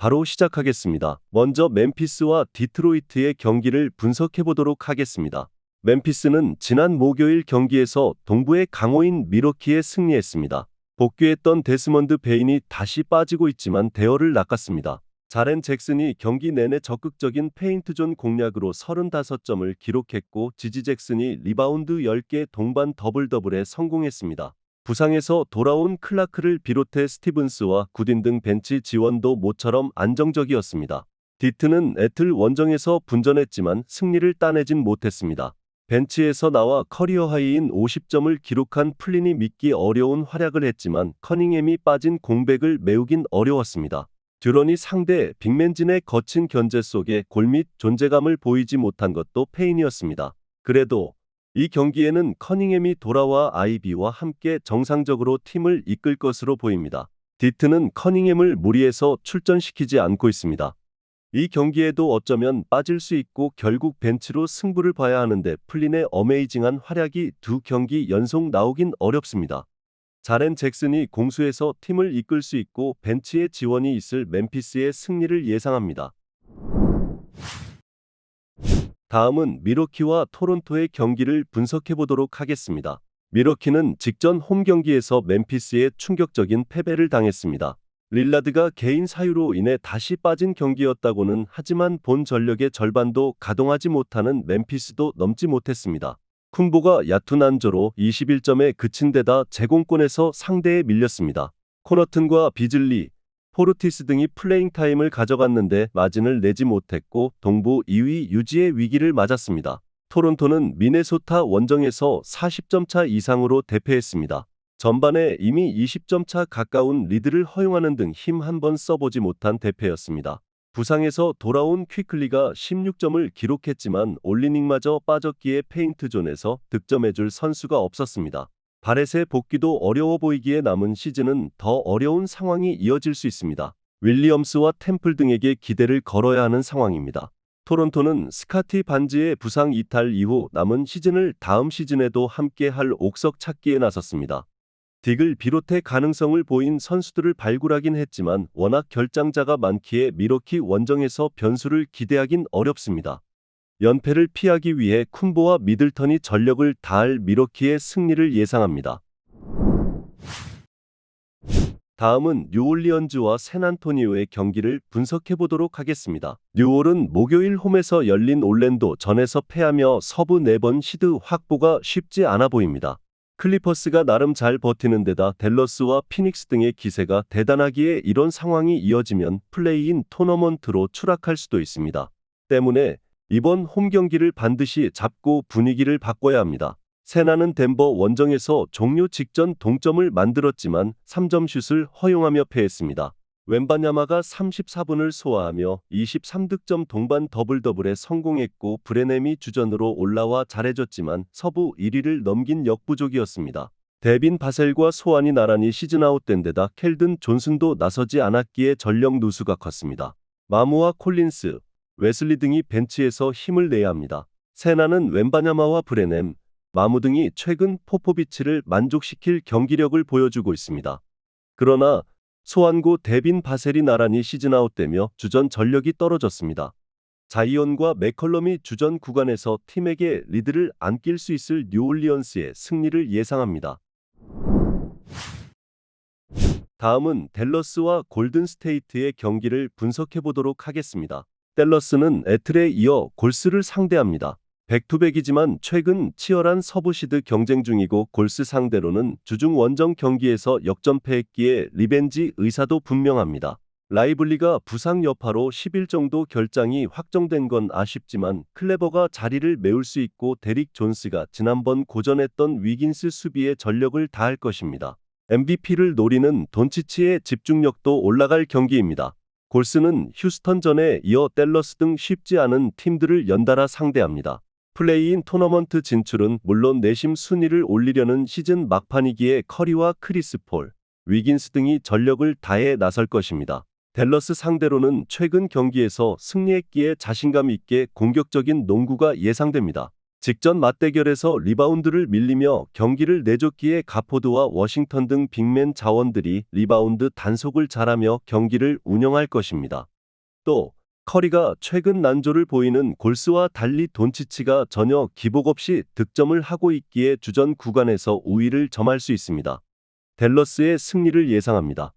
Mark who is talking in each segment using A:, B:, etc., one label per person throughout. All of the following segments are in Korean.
A: 바로 시작하겠습니다. 먼저 멤피스와 디트로이트의 경기를 분석해 보도록 하겠습니다. 멤피스는 지난 목요일 경기에서 동부의 강호인 밀워키에 승리했습니다. 복귀했던 데스먼드 베인이 다시 빠지고 있지만 대열을 낚았습니다. 자렌 잭슨이 경기 내내 적극적인 페인트존 공략으로 35점을 기록했고 지지 잭슨이 리바운드 10개 동반 더블더블에 성공했습니다. 부상에서 돌아온 클라크를 비롯해 스티븐스와 구딘 등 벤치 지원도 모처럼 안정적이었습니다. 디트는 애틀 원정에서 분전했지만 승리를 따내진 못했습니다. 벤치에서 나와 커리어 하이인 50점을 기록한 플린이 믿기 어려운 활약을 했지만 커닝햄이 빠진 공백을 메우긴 어려웠습니다. 듀런이 상대 빅맨진의 거친 견제 속에 골밑 존재감을 보이지 못한 것도 페인이었습니다. 그래도 이 경기에는 커닝햄이 돌아와 아이비와 함께 정상적으로 팀을 이끌 것으로 보입니다. 디트는 커닝햄을 무리해서 출전시키지 않고 있습니다. 이 경기에도 어쩌면 빠질 수 있고 결국 벤치로 승부를 봐야 하는데 플린의 어메이징한 활약이 두 경기 연속 나오긴 어렵습니다. 자렌 잭슨이 공수에서 팀을 이끌 수 있고 벤치의 지원이 있을 멤피스의 승리를 예상합니다. 다음은 밀워키와 토론토의 경기를 분석해 보도록 하겠습니다. 밀워키는 직전 홈 경기에서 멤피스에 충격적인 패배를 당했습니다. 릴라드가 개인 사유로 인해 다시 빠진 경기였다고는 하지만 본 전력의 절반도 가동하지 못하는 멤피스도 넘지 못했습니다. 쿤보가 얕은 안조로 21점에 그친 데다 제공권에서 상대에 밀렸습니다. 코너튼과 비즐리, 포르티스 등이 플레잉 타임을 가져갔는데 마진을 내지 못했고 동부 2위 유지의 위기를 맞았습니다. 토론토는 미네소타 원정에서 40점 차 이상으로 대패했습니다. 전반에 이미 20점 차 가까운 리드를 허용하는 등 힘 한 번 써보지 못한 대패였습니다. 부상에서 돌아온 퀴클리가 16점을 기록했지만 올리닝마저 빠졌기에 페인트존에서 득점해줄 선수가 없었습니다. 바렛의 복귀도 어려워 보이기에 남은 시즌은 더 어려운 상황이 이어질 수 있습니다. 윌리엄스와 템플 등에게 기대를 걸어야 하는 상황입니다. 토론토는 스카티 반지의 부상 이탈 이후 남은 시즌을 다음 시즌에도 함께할 옥석 찾기에 나섰습니다. 딕을 비롯해 가능성을 보인 선수들을 발굴하긴 했지만 워낙 결장자가 많기에 밀워키 원정에서 변수를 기대하긴 어렵습니다. 연패를 피하기 위해 쿤보와 미들턴이 전력을 다할 밀워키의 승리를 예상합니다. 다음은 뉴올리언즈와 샌안토니오의 경기를 분석해 보도록 하겠습니다. 뉴올은 목요일 홈에서 열린 올랜도 전에서 패하며 서부 4번 시드 확보가 쉽지 않아 보입니다. 클리퍼스가 나름 잘 버티는 데다 댈러스와 피닉스 등의 기세가 대단하기에 이런 상황이 이어지면 플레이인 토너먼트로 추락할 수도 있습니다. 때문에 이번 홈 경기를 반드시 잡고 분위기를 바꿔야 합니다. 세나는 덴버 원정에서 종료 직전 동점을 만들었지만 3점 슛을 허용하며 패했습니다. 웬바냐마가 34분을 소화하며 23득점 동반 더블더블에 성공했고 브레넴이 주전으로 올라와 잘해줬지만 서부 1위를 넘긴 역부족이었습니다. 데빈 바셀과 소환이 나란히 시즌아웃된 데다 켈든 존슨도 나서지 않았기에 전력 누수가 컸습니다. 마무와 콜린스, 웨슬리 등이 벤치에서 힘을 내야 합니다. 세나는 웬바냐마와 브레넴, 마무 등이 최근 포포비치를 만족시킬 경기력을 보여주고 있습니다. 그러나 소환고 데빈 바셀이 나란히 시즌아웃되며 주전 전력이 떨어졌습니다. 자이언과 맥컬럼이 주전 구간에서 팀에게 리드를 안길 수 있을 뉴올리언스의 승리를 예상합니다. 다음은 댈러스와 골든스테이트의 경기를 분석해 보도록 하겠습니다. 댈러스는 애틀에 이어 골스를 상대합니다. 백투백이지만 최근 치열한 서부시드 경쟁 중이고 골스 상대로는 주중 원정 경기에서 역전패했기에 리벤지 의사도 분명합니다. 라이블리가 부상 여파로 10일 정도 결장이 확정된 건 아쉽지만 클레버가 자리를 메울 수 있고 데릭 존스가 지난번 고전했던 위긴스 수비에 전력을 다할 것입니다. MVP를 노리는 돈치치의 집중력도 올라갈 경기입니다. 골스는 휴스턴전에 이어 댈러스 등 쉽지 않은 팀들을 연달아 상대합니다. 플레이인 토너먼트 진출은 물론 내심 순위를 올리려는 시즌 막판이기에 커리와 크리스 폴, 위긴스 등이 전력을 다해 나설 것입니다. 댈러스 상대로는 최근 경기에서 승리했기에 자신감 있게 공격적인 농구가 예상됩니다. 직전 맞대결에서 리바운드를 밀리며 경기를 내줬기에 가포드와 워싱턴 등 빅맨 자원들이 리바운드 단속을 잘하며 경기를 운영할 것입니다. 또 커리가 최근 난조를 보이는 골스와 달리 돈치치가 전혀 기복 없이 득점을 하고 있기에 주전 구간에서 우위를 점할 수 있습니다. 댈러스의 승리를 예상합니다.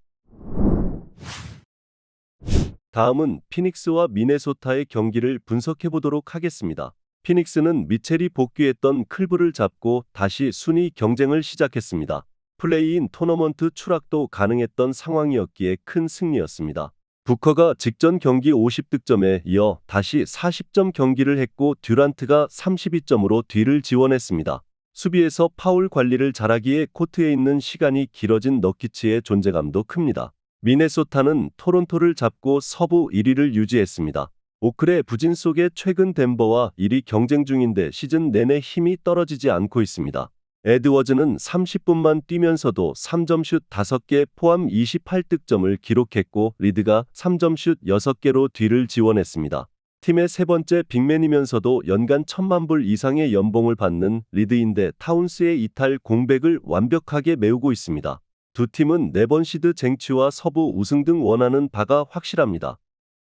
A: 다음은 피닉스와 미네소타의 경기를 분석해 보도록 하겠습니다. 피닉스는 미첼이 복귀했던 클브를 잡고 다시 순위 경쟁을 시작했습니다. 플레이인 토너먼트 추락도 가능했던 상황이었기에 큰 승리였습니다. 부커가 직전 경기 50득점에 이어 다시 40점 경기를 했고 듀란트가 32점으로 뒤를 지원했습니다. 수비에서 파울 관리를 잘하기에 코트에 있는 시간이 길어진 너키츠의 존재감도 큽니다. 미네소타는 토론토를 잡고 서부 1위를 유지했습니다. 오클의 부진 속에 최근 덴버와 1위 경쟁 중인데 시즌 내내 힘이 떨어지지 않고 있습니다. 에드워즈는 30분만 뛰면서도 3점슛 5개 포함 28득점을 기록했고 리드가 3점슛 6개로 뒤를 지원했습니다. 팀의 세 번째 빅맨이면서도 연간 1,000만 불 이상의 연봉을 받는 리드인데 타운스의 이탈 공백을 완벽하게 메우고 있습니다. 두 팀은 4번 시드 쟁취와 서부 우승 등 원하는 바가 확실합니다.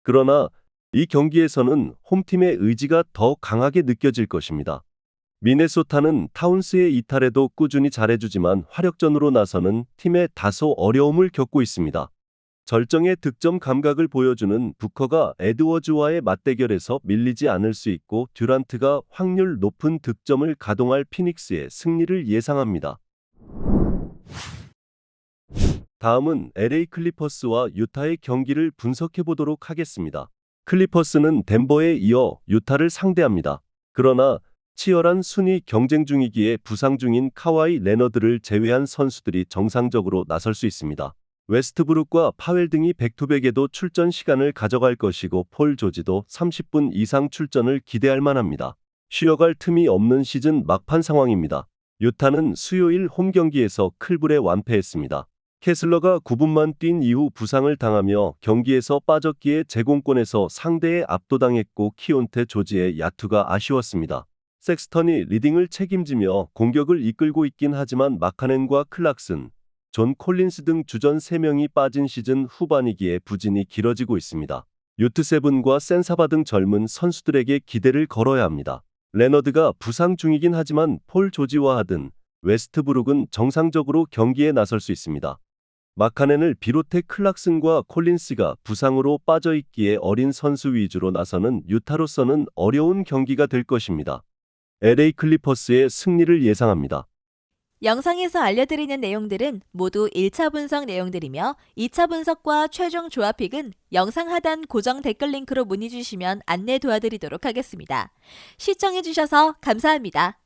A: 그러나 이 경기에서는 홈팀의 의지가 더 강하게 느껴질 것입니다. 미네소타는 타운스의 이탈에도 꾸준히 잘해주지만 화력전으로 나서는 팀에 다소 어려움을 겪고 있습니다. 절정의 득점 감각을 보여주는 부커가 에드워즈와의 맞대결에서 밀리지 않을 수 있고 듀란트가 확률 높은 득점을 가동할 피닉스의 승리를 예상합니다. 다음은 LA 클리퍼스와 유타의 경기를 분석해 보도록 하겠습니다. 클리퍼스는 덴버에 이어 유타를 상대합니다. 그러나 치열한 순위 경쟁 중이기에 부상 중인 카와이 레너드를 제외한 선수들이 정상적으로 나설 수 있습니다. 웨스트브룩과 파웰 등이 백투백에도 출전 시간을 가져갈 것이고 폴 조지도 30분 이상 출전을 기대할 만합니다. 쉬어갈 틈이 없는 시즌 막판 상황입니다. 유타는 수요일 홈 경기에서 클불에 완패했습니다. 캐슬러가 9분만 뛴 이후 부상을 당하며 경기에서 빠졌기에 제공권에서 상대에 압도당했고 키온테 조지의 야투가 아쉬웠습니다. 섹스턴이 리딩을 책임지며 공격을 이끌고 있긴 하지만 마카넨과 클락슨, 존 콜린스 등 주전 3명이 빠진 시즌 후반이기에 부진이 길어지고 있습니다. 유트세븐과 센사바 등 젊은 선수들에게 기대를 걸어야 합니다. 레너드가 부상 중이긴 하지만 폴 조지와 하든, 웨스트브룩은 정상적으로 경기에 나설 수 있습니다. 마카넨을 비롯해 클락슨과 콜린스가 부상으로 빠져있기에 어린 선수 위주로 나서는 유타로서는 어려운 경기가 될 것입니다. LA 클리퍼스의 승리를 예상합니다.
B: 영상에서 알려드리는 내용들은 모두 1차 분석 내용들이며 2차 분석과 최종 조합픽은 영상 하단 고정 댓글 링크로 문의 주시면 안내 도와드리도록 하겠습니다. 시청해주셔서 감사합니다.